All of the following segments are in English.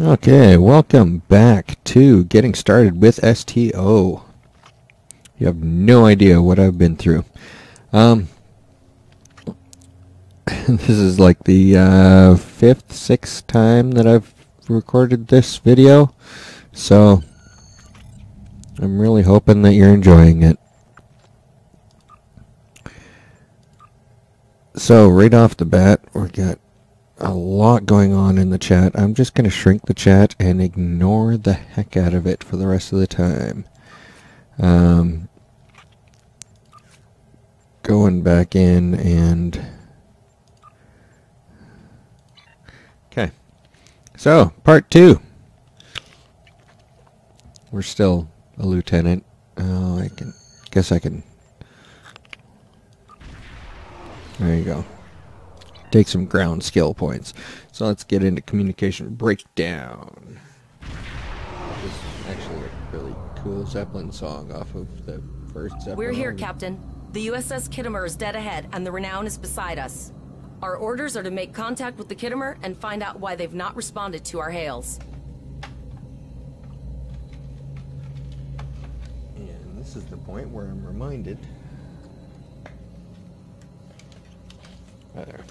Okay, welcome back to Getting Started with STO. You have no idea what I've been through. This is like the fifth, sixth time that I've recorded this video, so I'm really hoping that you're enjoying it. So right off the bat, we got a lot going on in the chat. I'm just going to shrink the chat and ignore the heck out of it for the rest of the time. Going back in and... Okay. So, part 2. We're still a lieutenant. Oh, guess I can... There you go. Take some ground skill points. So let's get into communication breakdown. This is actually a really cool Zeppelin song off of the first Zeppelin. We're here, Captain. The USS Kittimer is dead ahead, and the Renown is beside us. Our orders are to make contact with the Kittimer and find out why they've not responded to our hails. And this is the point where I'm reminded. Right there.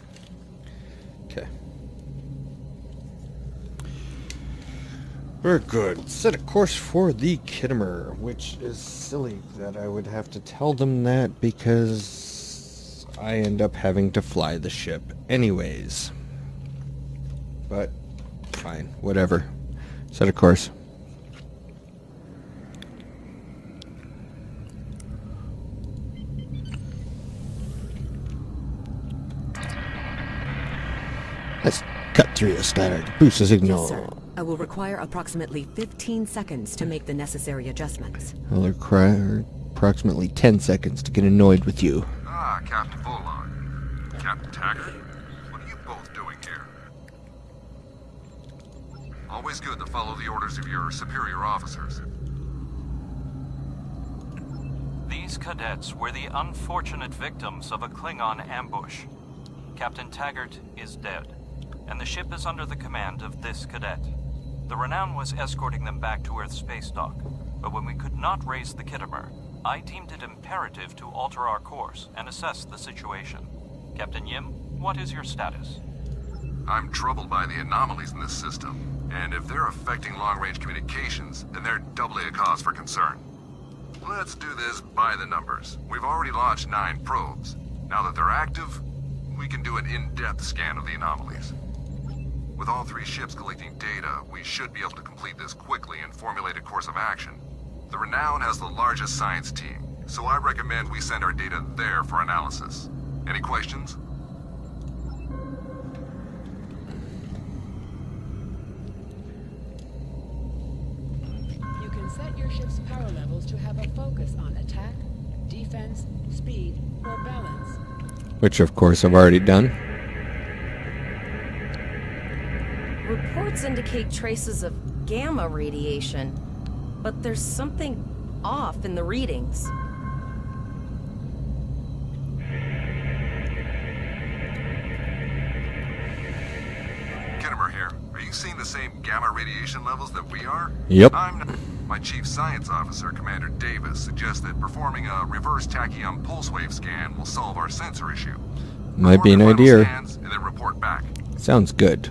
Okay. Very good. Set a course for the Kittimer, which is silly that I would have to tell them that because I end up having to fly the ship anyways. But fine, whatever. Set a course. Let's cut through the static to boost the signal. Yes, sir. I will require approximately 15 seconds to make the necessary adjustments. I'll require approximately 10 seconds to get annoyed with you. Ah, Captain Bullock. Captain Taggart? What are you both doing here? Always good to follow the orders of your superior officers. These cadets were the unfortunate victims of a Klingon ambush. Captain Taggart is dead, and the ship is under the command of this cadet. The Renown was escorting them back to Earth's space dock, but when we could not raise the Kittimer, I deemed it imperative to alter our course and assess the situation. Captain Yim, what is your status? I'm troubled by the anomalies in this system, and if they're affecting long-range communications, then they're doubly a cause for concern. Let's do this by the numbers. We've already launched 9 probes. Now that they're active, we can do an in-depth scan of the anomalies. With all 3 ships collecting data, we should be able to complete this quickly and formulate a course of action. The Renown has the largest science team, so I recommend we send our data there for analysis. Any questions? You can set your ship's power levels to have a focus on attack, defense, speed, or balance. Which, of course, I've already done. Reports indicate traces of gamma radiation, but there's something off in the readings. Kittimer here. Are you seeing the same gamma radiation levels that we are? Yep. My chief science officer, Commander Davis, suggests that performing a reverse tachyon pulse wave scan will solve our sensor issue. Might be an Perform your idea. final scans and then report back. Sounds good.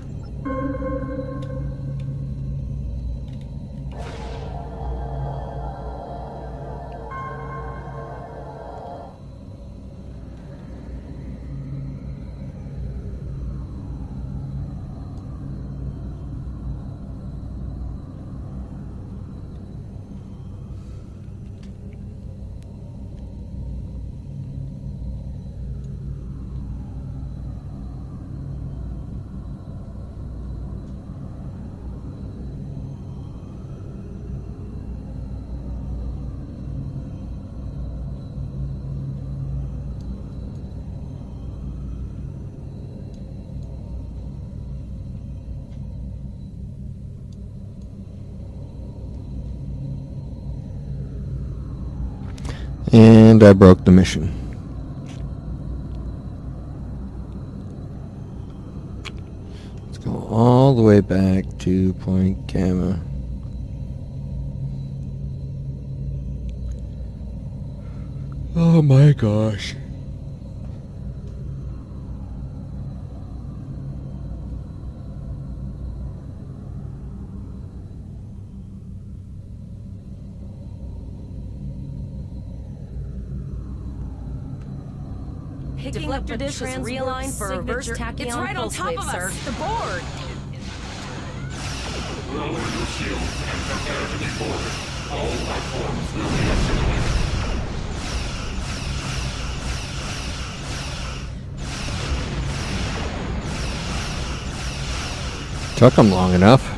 And I broke the mission. Let's go all the way way back to Point Gamma. Oh my gosh. Picking up the trans realign for reverse tachyon. It's right on top of us. The board. Lower your shield and prepare to be boarded. All life forms will be assimilated. Took them long enough.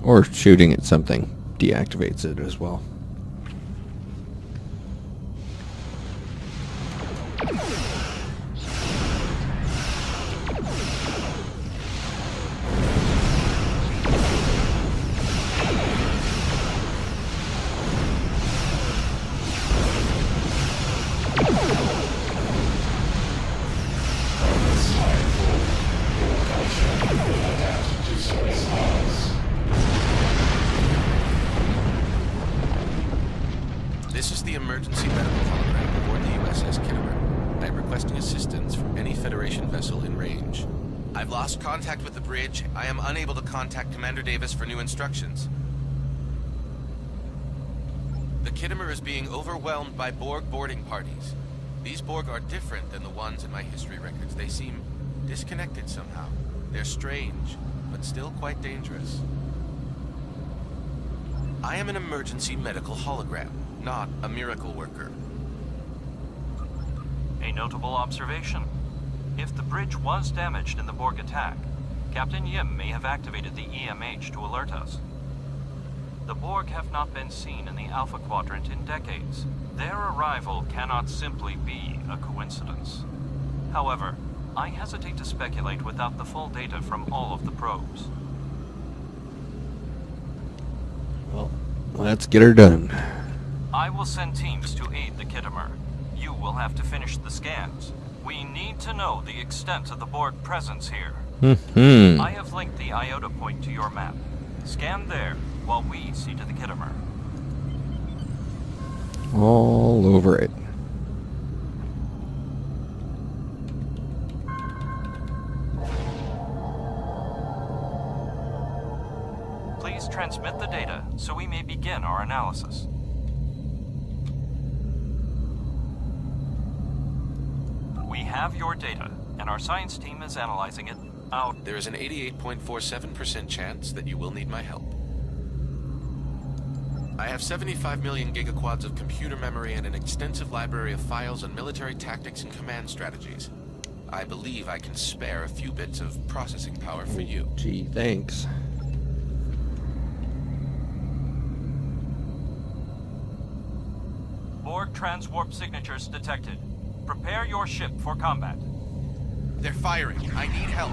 Or shooting at something deactivates it as well. This is the emergency medical hologram aboard the USS Kittimer. I am requesting assistance from any Federation vessel in range. I've lost contact with the bridge. I am unable to contact Commander Davis for new instructions. The Kittimer is being overwhelmed by Borg boarding parties. These Borg are different than the ones in my history records. They seem disconnected somehow. They're strange, but still quite dangerous. I am an emergency medical hologram, not a miracle worker. A notable observation. If the bridge was damaged in the Borg attack, Captain Yim may have activated the EMH to alert us. The Borg have not been seen in the Alpha Quadrant in decades. Their arrival cannot simply be a coincidence. However, I hesitate to speculate without the full data from all of the probes. Well, let's get her done. I will send teams to aid the Kittimer. You will have to finish the scans. We need to know the extent of the Borg presence here. I have linked the Iota point to your map. Scan there while we see to the Kittimer. All over it. Please transmit the data so we may begin our analysis. We have your data, and our science team is analyzing it out. There is an 88.47% chance that you will need my help. I have 75 million gigaquads of computer memory and an extensive library of files on military tactics and command strategies. I believe I can spare a few bits of processing power for you. Gee, thanks. Borg transwarp signatures detected. Prepare your ship for combat. They're firing. I need help.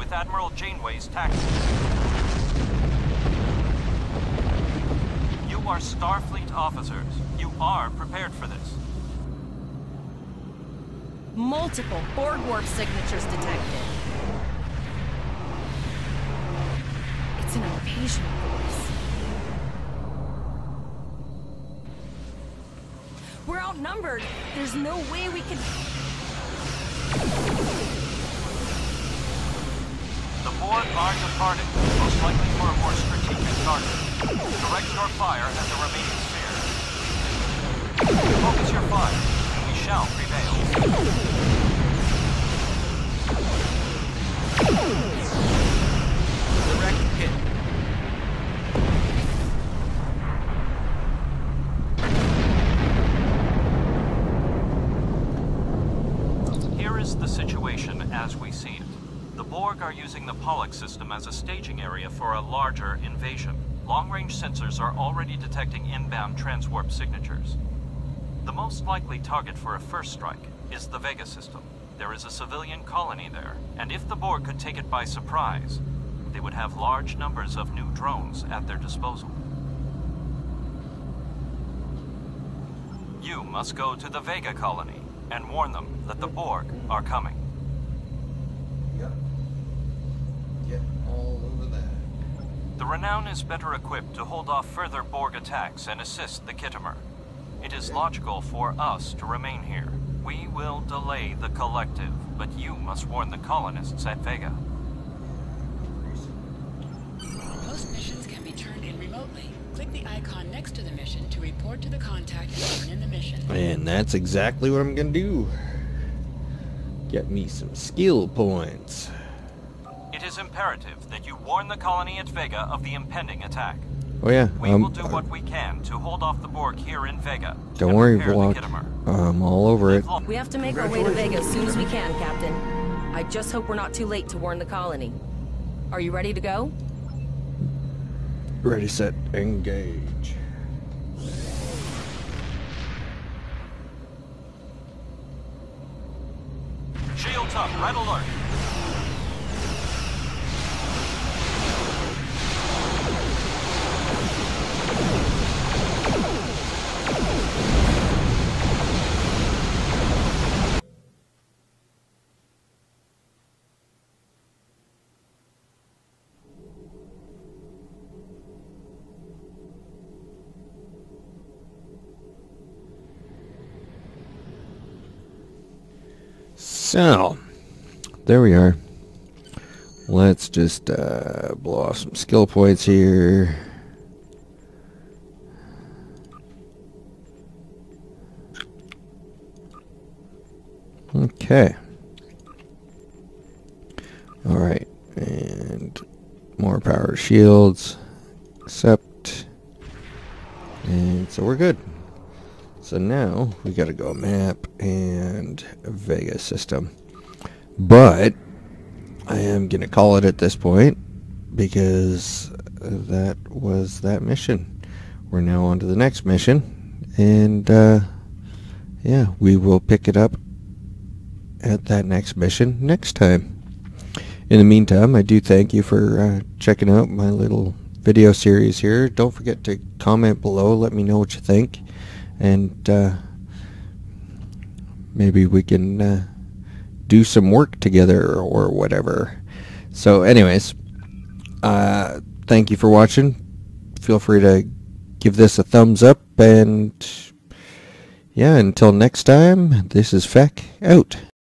with Admiral Janeway's tactics. You are Starfleet officers. You are prepared for this. Multiple Borg warp signatures detected. It's an invasion force. We're outnumbered. There's no way we can... The Borg are departing, most likely for a more strategic target. Direct your fire at the remaining sphere. Focus your fire, and we shall prevail. Direct hit. Here is the situation as we see it. The Borg are using the Pollux system as a staging area for a larger invasion. Long-range sensors are already detecting inbound transwarp signatures. The most likely target for a first strike is the Vega system. There is a civilian colony there, and if the Borg could take it by surprise, they would have large numbers of new drones at their disposal. You must go to the Vega colony and warn them that the Borg are coming. Yep. Get all over that. The Renown is better equipped to hold off further Borg attacks and assist the Khitomer. It is logical for us to remain here. We will delay the Collective, but you must warn the colonists at Vega. Most missions can be turned in remotely. Click the icon next to the mission to report to the contact and turn in the mission. And that's exactly what I'm gonna do. Get me some skill points. It is imperative that you warn the colony at Vega of the impending attack. Oh yeah, We will do what we can to hold off the Borg here in Vega. don't and worry, prepare the Vlog. Khitomer. I'm all over it. We have to make our way to Vega as soon as we can, Captain. I just hope we're not too late to warn the colony. Are you ready to go? Ready, set, engage. Shields up, red alert. So, there we are. Let's just blow off some skill points here. Okay. Alright, and more power shields. Accept. And so we're good. So now we gotta go map and Vega system. But I am gonna call it at this point because that was that mission. We're now on to the next mission, and yeah, we will pick it up at that next mission next time. In the meantime, I do thank you for checking out my little video series here. Don't forget to comment below, let me know what you think. And maybe we can do some work together or whatever. So anyways, thank you for watching. Feel free to give this a thumbs up. And yeah, until next time, this is Feck out.